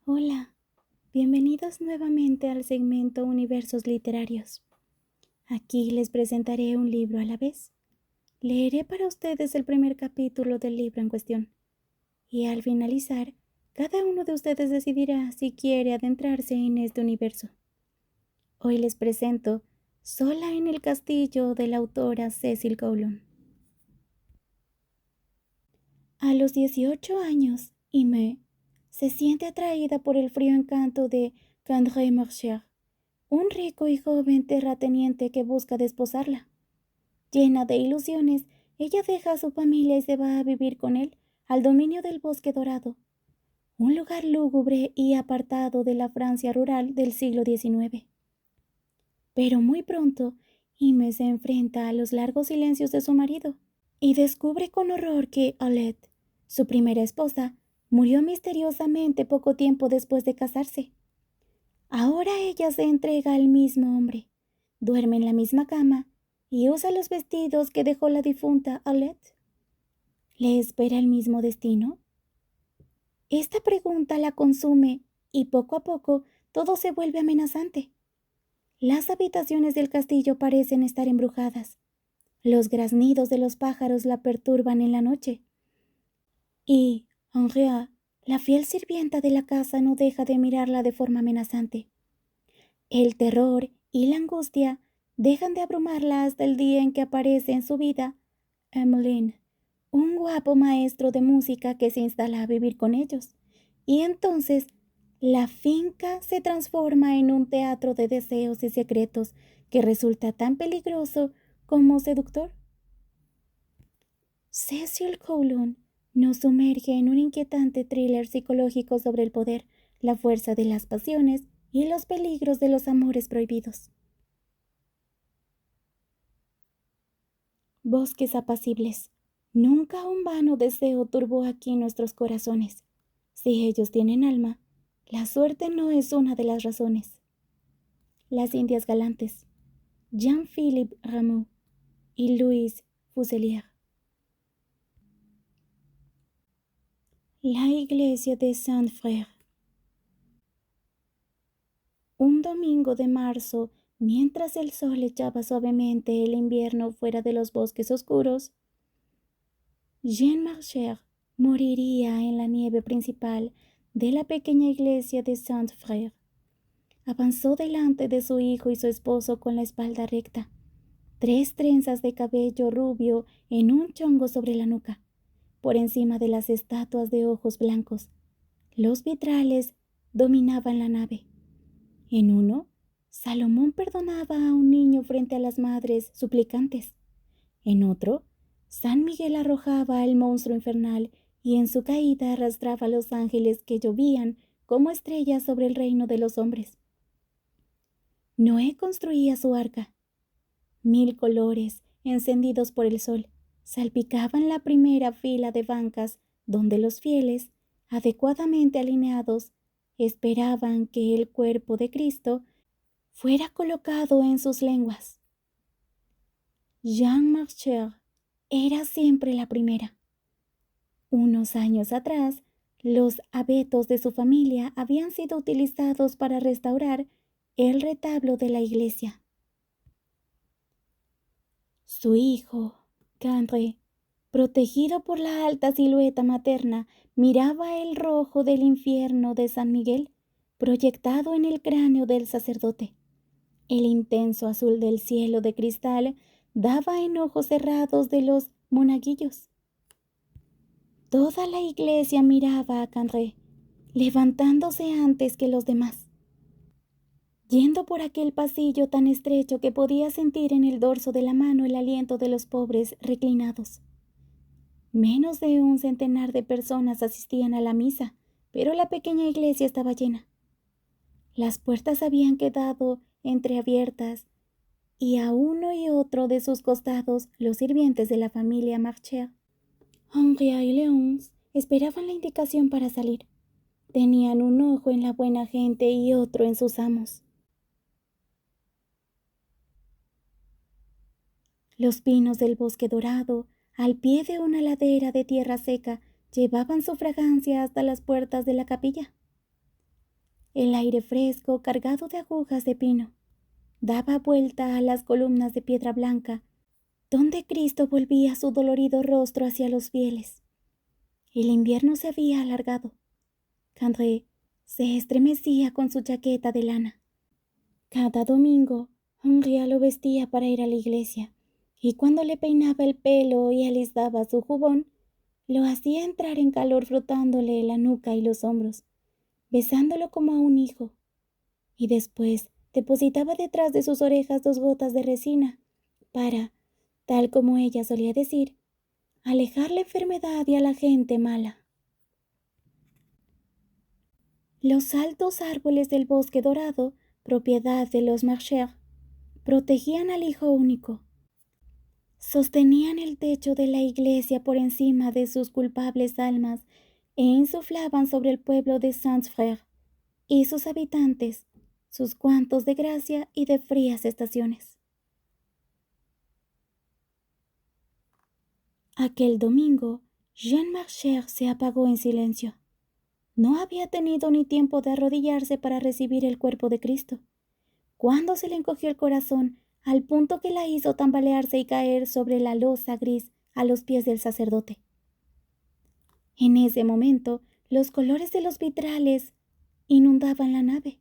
Hola, bienvenidos nuevamente al segmento Universos Literarios. Aquí les presentaré un libro a la vez. Leeré para ustedes el primer capítulo del libro en cuestión, y al finalizar, cada uno de ustedes decidirá si quiere adentrarse en este universo. Hoy les presento Sola en el castillo de la autora Cecil Coullon. A los 18 años, Aimée se siente atraída por el frío encanto de André Marchand, un rico y joven terrateniente que busca desposarla. Llena de ilusiones, ella deja a su familia y se va a vivir con él al dominio del Bosque Dorado, un lugar lúgubre y apartado de la Francia rural del siglo XIX. Pero muy pronto, Aimée se enfrenta a los largos silencios de su marido y descubre con horror que Alette, su primera esposa, murió misteriosamente poco tiempo después de casarse. Ahora ella se entrega al mismo hombre, duerme en la misma cama y usa los vestidos que dejó la difunta Alette. ¿Le espera el mismo destino? Esta pregunta la consume y poco a poco todo se vuelve amenazante. Las habitaciones del castillo parecen estar embrujadas. Los graznidos de los pájaros la perturban en la noche. Y Henriette, la fiel sirvienta de la casa, no deja de mirarla de forma amenazante. El terror y la angustia dejan de abrumarla hasta el día en que aparece en su vida Emmeline, un guapo maestro de música que se instala a vivir con ellos. Y entonces la finca se transforma en un teatro de deseos y secretos que resulta tan peligroso como seductor. Cecil Coullon nos sumerge en un inquietante thriller psicológico sobre el poder, la fuerza de las pasiones y los peligros de los amores prohibidos. Bosques apacibles. Nunca un vano deseo turbó aquí nuestros corazones. Si ellos tienen alma, la suerte no es una de las razones. Las Indias galantes. Jean-Philippe Rameau y Louis Fuselier. La iglesia de Saint-Frère. Un domingo de marzo, mientras el sol echaba suavemente el invierno fuera de los bosques oscuros, Jean Marchand moriría en la nieve principal de la pequeña iglesia de Saint-Frère. Avanzó delante de su hijo y su esposo con la espalda recta, 3 trenzas de cabello rubio en un chongo sobre la nuca, por encima de las estatuas de ojos blancos. Los vitrales dominaban la nave. En uno, Salomón perdonaba a un niño frente a las madres suplicantes. En otro, San Miguel arrojaba al monstruo infernal y en su caída arrastraba a los ángeles que llovían como estrellas sobre el reino de los hombres. Noé construía su arca. 1000 colores, encendidos por el sol, salpicaban la primera fila de bancas donde los fieles, adecuadamente alineados, esperaban que el cuerpo de Cristo fuera colocado en sus lenguas. Jean Marchand era siempre la primera. Unos años atrás, los abetos de su familia habían sido utilizados para restaurar el retablo de la iglesia. Su hijo, André, protegido por la alta silueta materna, miraba el rojo del infierno de San Miguel proyectado en el cráneo del sacerdote. El intenso azul del cielo de cristal daba en ojos cerrados de los monaguillos. Toda la iglesia miraba a André, levantándose antes que los demás. Yendo por aquel pasillo tan estrecho que podía sentir en el dorso de la mano el aliento de los pobres reclinados. Menos de un centenar de personas asistían a la misa, pero la pequeña iglesia estaba llena. Las puertas habían quedado entreabiertas y a uno y otro de sus costados los sirvientes de la familia Marchand, Henriette y Léonce, esperaban la indicación para salir. Tenían un ojo en la buena gente y otro en sus amos. Los pinos del bosque dorado, al pie de una ladera de tierra seca, llevaban su fragancia hasta las puertas de la capilla. el aire fresco cargado de agujas de pino daba vuelta a las columnas de piedra blanca, donde Cristo volvía su dolorido rostro hacia los fieles. El invierno se había alargado. André se estremecía con su chaqueta de lana. Cada domingo, Henriette lo vestía para ir a la iglesia, y cuando le peinaba el pelo y alisaba su jubón, lo hacía entrar en calor frotándole la nuca y los hombros, besándolo como a un hijo, y después depositaba detrás de sus orejas 2 gotas de resina para, tal como ella solía decir, alejar la enfermedad y a la gente mala. Los altos árboles del bosque dorado, propiedad de los Marchers, protegían al hijo único. Sostenían el techo de la iglesia por encima de sus culpables almas e insuflaban sobre el pueblo de Saint-Frère y sus habitantes sus cuantos de gracia y de frías estaciones. Aquel domingo, Jean Marcher se apagó en silencio. No había tenido ni tiempo de arrodillarse para recibir el cuerpo de Cristo, cuando se le encogió el corazón al punto que la hizo tambalearse y caer sobre la losa gris a los pies del sacerdote. En ese momento, los colores de los vitrales inundaban la nave.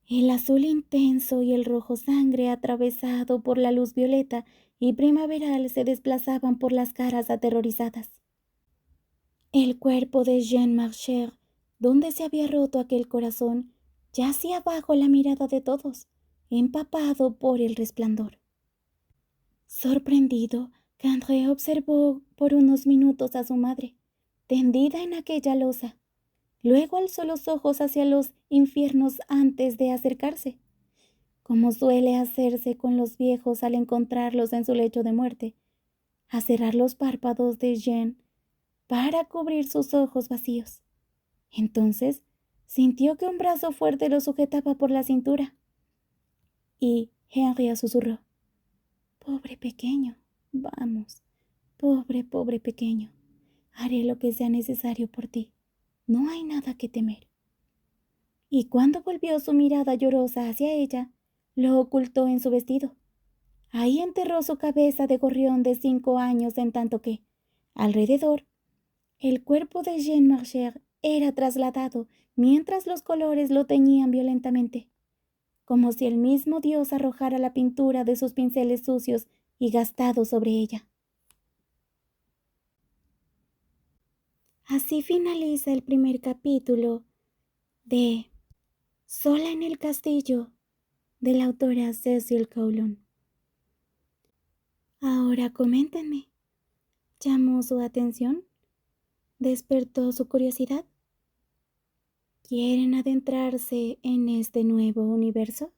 El azul intenso y el rojo sangre atravesado por la luz violeta y primaveral se desplazaban por las caras aterrorizadas. El cuerpo de Jean Marcher, donde se había roto aquel corazón, yacía bajo la mirada de todos, empapado por el resplandor. Sorprendido, André observó por unos minutos a su madre, tendida en aquella losa. Luego alzó los ojos hacia los infiernos antes de acercarse, como suele hacerse con los viejos al encontrarlos en su lecho de muerte, a cerrar los párpados de Jean para cubrir sus ojos vacíos. Entonces sintió que un brazo fuerte lo sujetaba por la cintura, y Henriette susurró: «Pobre pequeño, vamos, pobre pequeño, haré lo que sea necesario por ti, no hay nada que temer». Y cuando volvió su mirada llorosa hacia ella, lo ocultó en su vestido. Ahí enterró su cabeza de gorrión de 5 años, en tanto que, alrededor, el cuerpo de Jean Marcher era trasladado mientras los colores lo teñían violentamente, como si el mismo Dios arrojara la pintura de sus pinceles sucios y gastados sobre ella. Así finaliza el primer capítulo de Sola en el castillo, de la autora Cecil Coullon. Ahora coméntenme, ¿llamó su atención? ¿Despertó su curiosidad? ¿Quieren adentrarse en este nuevo universo?